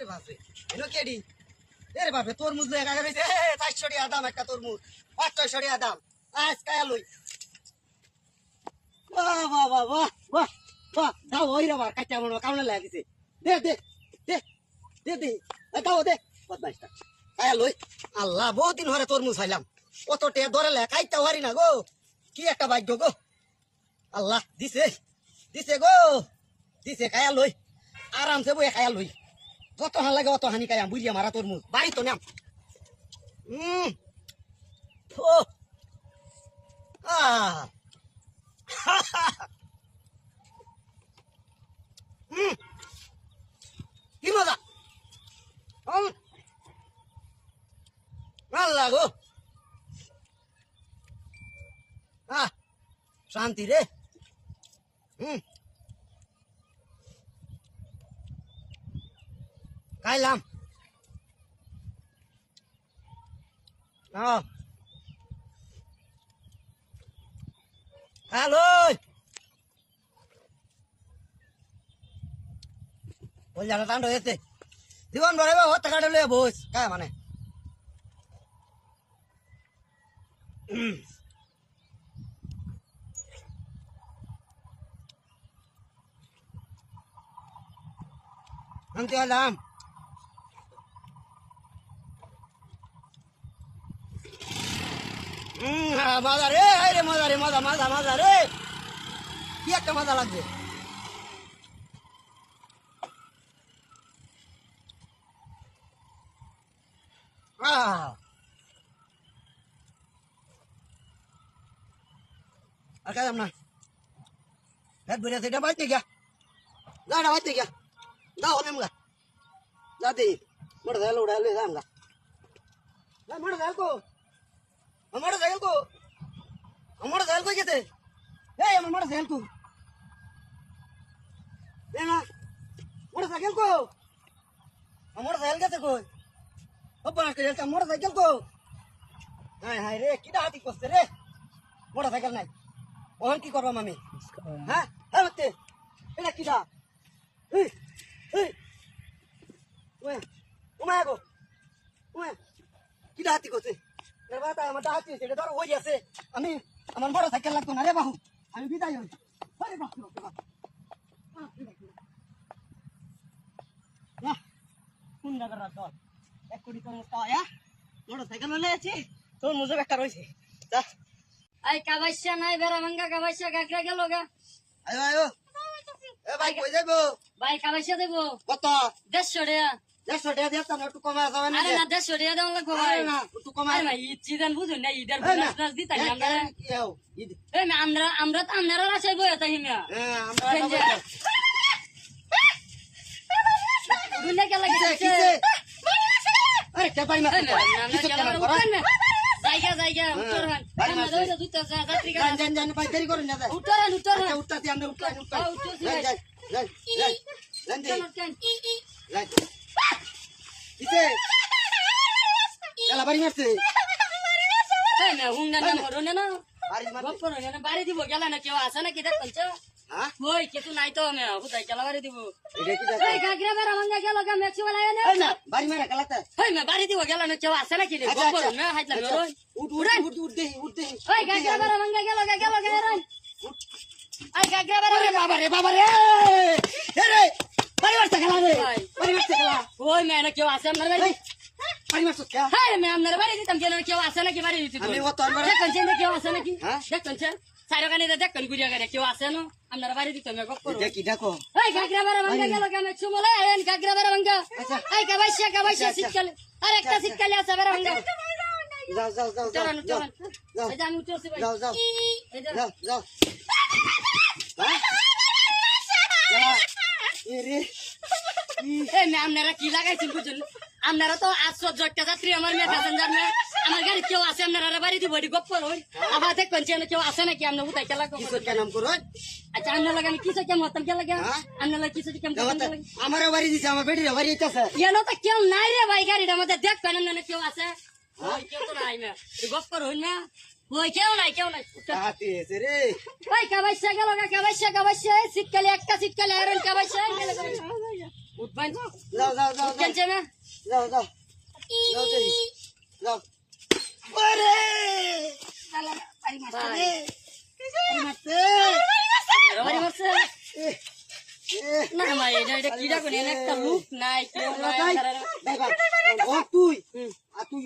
এর বাপরে এনো কেডি এর বাপরে তরমুজ লয়ে কাকা রইছে 400 টাকা দাম একটা তরমুজ 500 টাকা দাম আজ কায়া লই বাহ বাহ বাহ বাহ বাহ বাহ দাও ওই রে বাবা কাটা মনো কামনে লাগা দিছে দে দে দে দে দে দাও দে 25 টাকা কায়া লই আল্লাহ বহুত দিন ধরে তরমুজ খাইলাম কত টাকা ধরে লে খাইতে পারি না গো কি একটা ভাগ্য গো আল্লাহ দিছে দিছে গো দিছে কায়া লই আরামসে বই খায়া লই যত হান লাগে অত হানি খাইয়াম বুঝিয়া মারা তরমুজ বাড়ি তো নাম ও কি মজা আল্লাহ গো শান্তি রে খাইলাম হ্যালো বল জানা টান্ড হয়েছে জীবন ভরে হতে কাটে লয়ে বস কায় মানে আনতে এলাম মজা রে রে মজা রে মজা মজা মজা রে কি একটা মজা লাগবে আর কাজ না হেড বুঝে সেটা বাড়তে গিয়া না বাড়তে গিয়া দাও নেমগা দাদি মোটর সাইকেল উড়া ले जाऊंगा ना मोटर साइकिल को मोटर साइकिल को कहते ए मोटर साइकिल को लेना मोटर साइकिल को कहते कोई अब बना के मोटर साइकिल को हाय हाय रे किडा हाथी कोस्ते रे मोटर साइकिल নাই ওহন কি করবা মামি হ্যাঁ হ্যাঁ মতে এটা কিডা এই এই ওয়ে ওমা গো ওয়ে কিডা হাতি কোসে এর বাতা আমার হাতি সেটা ধর ওই আছে আমি আমার বড় সাইকেল লাগতো না রে বাহু আমি বিদায় হই আরে বাপ রে বাপ না কোন জায়গার দল এক কোটি করে তো আয়া বড় সাইকেল লয়ে আছে তোর মুজব একটা রইছে যা আই কাবাইশা নাই বেরা ভাঙ্গা কাবাইশা কাকড়া গেল গা আয়ো আয়ো এ ভাই কই যাইবো ভাই কাবাইশা দেব কত 150 টাকা 150 টাকা দিছ না একটু কমা যাবে না আরে না 150 টাকা দাও লাগবো ভাই না একটু কমা আরে ভাই ইচিদান বুঝুন না ইদার বোনাস দিতা আমরা কি আও এই না আমরা তো আপনারা রাসাই বই তাই মিয়া হ্যাঁ আমরা দুনিয়া কে লাগে কিছে আরে কে ভাই মার কিছু কেন করো জায়গা উত্তর হান আমাদের তো দুটা যাত্রী গান জান ভাই দেরি করেন না উত্তর হান উঠতাছি আমরা উঠতাছি উত্তর যাই যাই যাই যাই কিছে এলা বাড়ি মারছে এই না হুঙ্গা না মরো না বাড়ি মারছে গপ্প রো না বাড়ি দিব গেল না কেউ আসে না কি দেখছ হ্যাঁ কই কেতু নাই তো আমি হুদাই গেল বাড়ি দিব এটা কি এই গাগরা বেরা ভাঙ্গা গেল গা মেক্সি वाला এই না বাড়ি মারা গেলাতে এই না বাড়ি দিব গেল না কেউ আসে না কি গপ্প রো না হাইতলা মরো উঠ দে এই গাগরা বেরা ভাঙ্গা গেল গা রে এই গাগরা বেরা বাবা রে রে বাড়ি মারছে খেলা রে বাড়ি মারছে খেলা ওই মেয়ে না কেউ আসে না বাড়ি বাড়ি মারছে কে হ্যাঁ আমি আপনার বাড়ি দিতাম কেউ আসে নাকি বাড়ি দিতে আমি ও তোর বাড়ি দেখছেন কেউ আসে নাকি হ্যাঁ? দেখছেন সাইরো কানি দেখছেন গুড়িয়া গাড়ি কেউ আসে না আপনার বাড়ি দিতাম গপ্প রো দেখি দেখো এই গাগরা বেরা ভাঙ্গা গেল গা মেক্সি বলে এই গাগরা বেরা ভাঙ্গা এই কাবাইশা শীতকালে আর একটা শীতকালে আছে বেরা ভাঙ্গা যাও চলুন এই যে আমি উঠছি ভাই যাও এই যে যাও হ্যাঁ এরে এই মে আপনারা কি লাগাইছেন বুঝুন আপনারা তো 800 একটা যাত্রী আমার মেয়ে প্যাসেঞ্জার না আমার গাড়ি কেউ আছে আপনারা বাড়ি দিব এটি গপ্প রই আবার দেখছেন কেউ আছে নাকি আমরা উঠাই কেলা কিসের কে নাম করো আচ্ছা আপনার লাগে কিসে কেমন হতাম কে লাগে আপনার লাগে কিসে কেমন হতাম কে লাগে আমারও বাড়ি দিছে আমার বেটির বাড়ি আছে ইয়ানো তো কেউ নাই রে ভাই গাড়িটার মধ্যে দেখবেন না কেউ আছে ওই কেউ তো নাই না গপ্প রই না ওই কেউ নাই হাতে এসে রে ওই কাবাইশা গেল কাবাইশা শীতকালে একটা শীতকালে আয়রন কাবাইশা উঠবেন যাও যাও যাও কেনছে না যাও যাও যাও দেই যাও ওরে শালা বাড়ি মারছে রে মারতে বাড়ি মারছে না মাই এটা কিডা কোন একটা লুক নাই কেউ নাই দেখো ও তুই আর তুই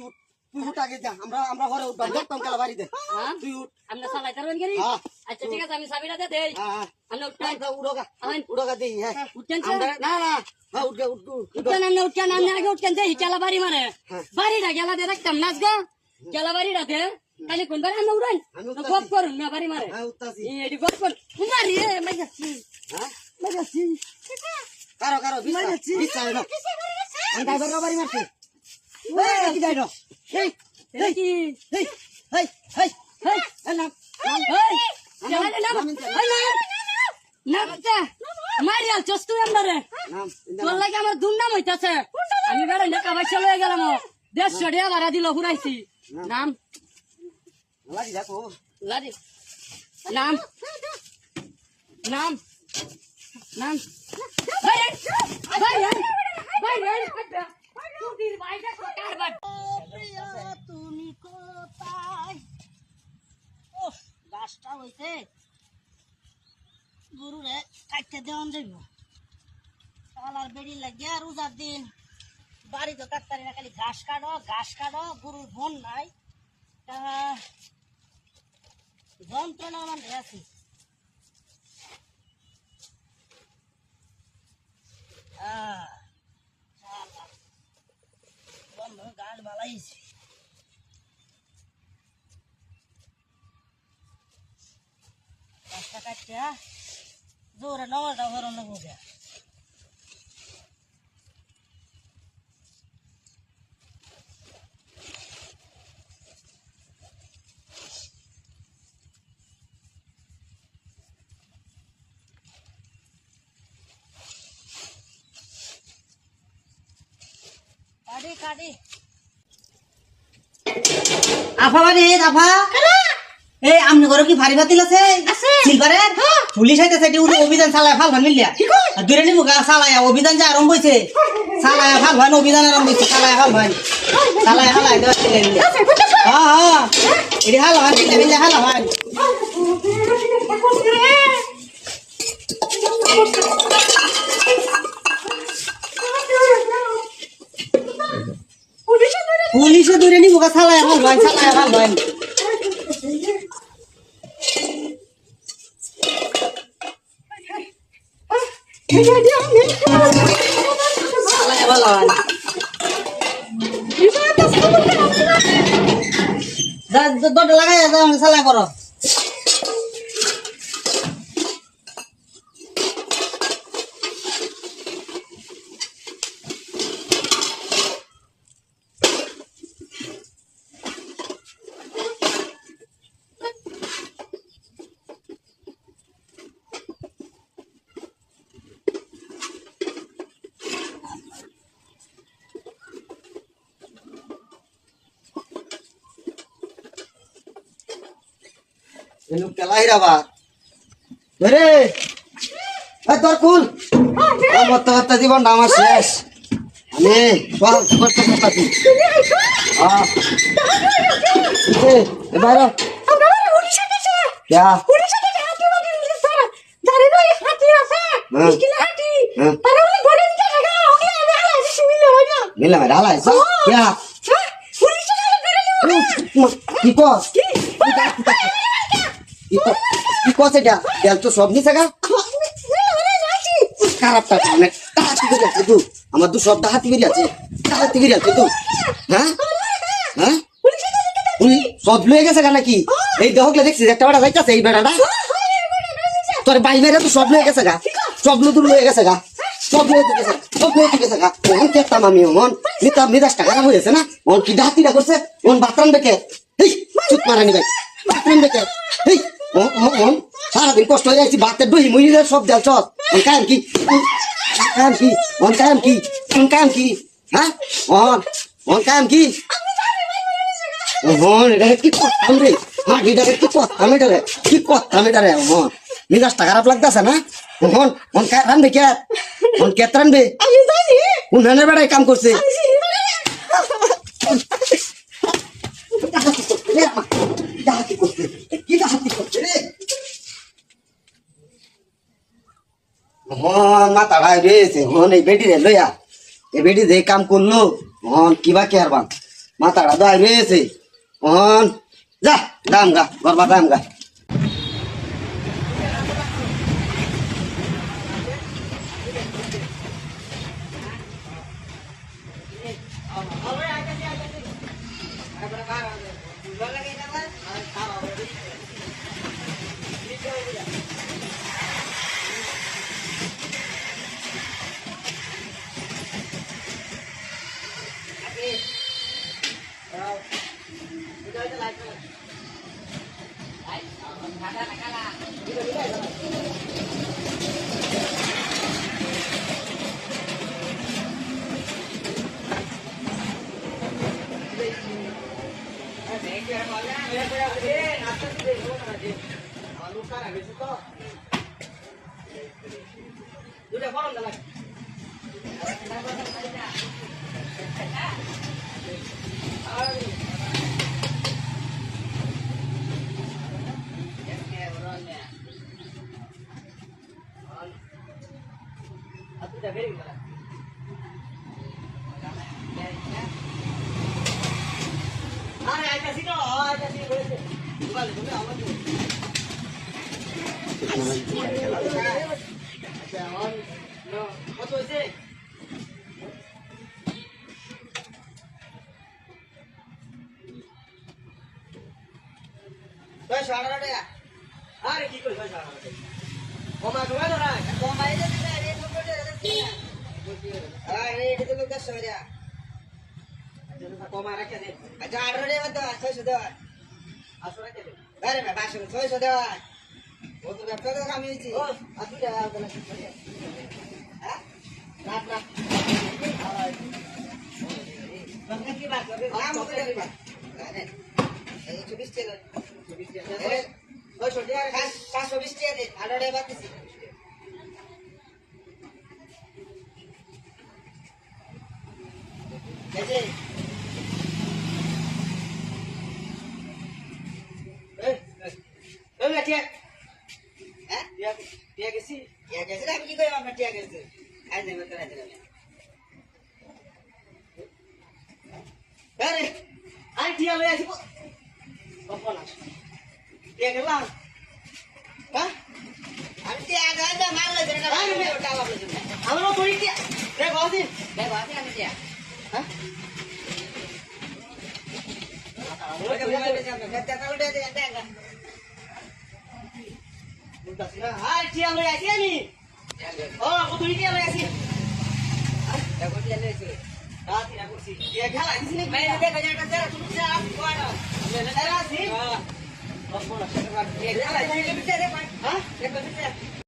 উঠ আগে যা আমরা ঘরে উঠবাম দেখতাম কালা বাড়ি দে হ্যাঁ তুই উঠ আমরা চালাই তারবেন কি হ্যাঁ আচ্ছা ঠিক আছে আমি চাবিটা দে দেই হ্যাঁ আমরা উঠতেন উড়োগা দেই হ্যাঁ উঠতেন আমরা না না হ্যাঁ উঠ উঠতেন আমরা উঠতেন আমরা আগে উঠতেন দেই কেলা বাড়ি মারে বাড়িটা গেলা দিয়ে রাখতাম নাচ গা কেলা বাড়িটা দে তাহলে কোন বাড়ি আমরা উড়াই গপ করুন না বাড়ি মারে হ্যাঁ উঠতাছি এটি গপ কর মারি রে মাইগাছি হ্যাঁ মাইগাছি কারো বিছা না আমি ড্রাইভার বাড়ি মারছে ওই কি যাইনো এই এই কি হেই হেই হেই হেই নাম এই কেলা রে নাম এই নাম নাম মারি আল চস্তু আমরে নাম তোর লাগে আমার দুর্নাম হইতাছে আমি বেড়াই না কাবাই চলে গেলাম 150 টাকা ভাড়া দিল ঘুরাইছি নাম লাগি দেখো লাদি নাম নাম নাম ভাই ভাই ভাই ভাই তুই ভাইটা কারবার প্রিয়া তুমি কোথায় ও গাছটা হইছে গরুরে কাটতে দেওয়ান যাইব শালার বেড়ি লাগিয়া রোজার দিন বাড়ি তো কাটতারি না খালি ঘাস কাটো গরুর বন নাই যন্ত্রণা মানে আছি গাছ বালাইছি গাছটা কাটতে জোরে নমাজটা ভরো নেবো কাটি আফা বাড়ি আফা এই আমনে ঘরে কি ভারী বাতিল আছে সিলভারের পুলিশ আইতাছে এটি অভিযান চালায় ফাল ভান মিলিয়া দূরে নিবো গা চালায় অভিযান যে আরম্ভ হইছে চালায় ফাল ভান অভিযান আরম্ভ হইছে চালায় ফাল ভান চালায় হালাই দেওয়া ছিল হ্যাঁ এটি হাল ভান মিলে মিলে হাল ভান পুলিশে দূরে নিবো গা চালায় ফাল ভান দরটা লাগাই চালাই করো এলু কেলাই রাবা ধরে তোর কুল মত জীবন আমার শেষ আমি করতে পারি এবার মিলা মেরা হালাই কি কস কি কস এটা দেখ তো সব নিছে গা খারাপটা অনেক ডাহাতি করে আছে তুই আমার তো সব ডাহাতি করে আছে ডাহাতি করে আছে তুই হ্যাঁ হ্যাঁ সব লয়ে গেছে গা নাকি এই দেহকলে দেখছিস একটা বেড়া যাইতেছে এই বেড়াটা তোর বাই মেরে তো সব লয়ে গেছে গা সব নতুন লয়ে গেছে গা সব লয়ে গেছে গা ওখান কেতাম আমি মন নিতাম মিজাজটা খারাপ হয়েছে না ওন কি ডাহাতিটা করছে ওন বাথরুম দেখে এই চুপ মারানি ভাই বাথরুম দেখে এই ওন সারাদিন কষ্ট হয়ে যাচ্ছি বাতের দই মুড়ি সব দেল চল ওন কায়ম কি হ্যাঁ ওন কায়ম কি এটা কি করতাম রে মাটিটারে কি করতাম এটারে কি করতাম এটারে মিজাজটা খারাপ লাগতেছে না মন মন রানবে কে মন কে রানবে আমি জানি উন্নয়নের বেড়ায় কাম করছে হন মাথা ভাই রয়েছে হন এই বেটি রে লইয়া এই বেটি যে কাম করলো হন কিবা কে আর বাং মাথাটা দায় রয়েছে হন যা দাম গা গরবা দাম গা আরে কি করছিস কমা কমা ধরা কমা এই যে রেট করে আরে এটা তো 10 টাকা কমা রাখে দে আচ্ছা 18 রে মত 600 দেওয়া আসো রাখে দে আরে ভাই 600 দেওয়া ও তো ব্যবসা করে আমি হইছি আসু দে হ্যাঁ রাত রাত বাকি কি বাত হবে নাম করে দিবা আরে এই 24 টাকা 24 টাকা ওই ছোট আর 520 টাকা দে 18 টাকা বাদ দিছি কেজে এই টিয়া হ্যাঁ টিয়া গেছি আমি কি কইব আমরা টিয়া গেছি আই দেব তোরা দিলা আরে আই টিয়া লই আসিব কপনা টিয়া গেলাম হ্যাঁ আমি টিয়া গাইবা মাল লই দেনা আমি ওটা লাভ লই আমরা তোরি টিয়া দেখো আসি আমি টিয়া হ্যাঁ ওই যে মোবাইল বেচে আমরা খেতে কাল দে দে দেন হাই টিয়া লই আসি আমি ও কত টিয়া লই আসি দেখো টিয়া লই আসি রাত না করছি টিয়া খেলা দিছি না ভাই দেখো যেটা তেরা তুমি যা কোয়াড় আমি তেরা আসি হ্যাঁ বড় বড় সেটা টিয়া খেলা দিছি হ্যাঁ দেখো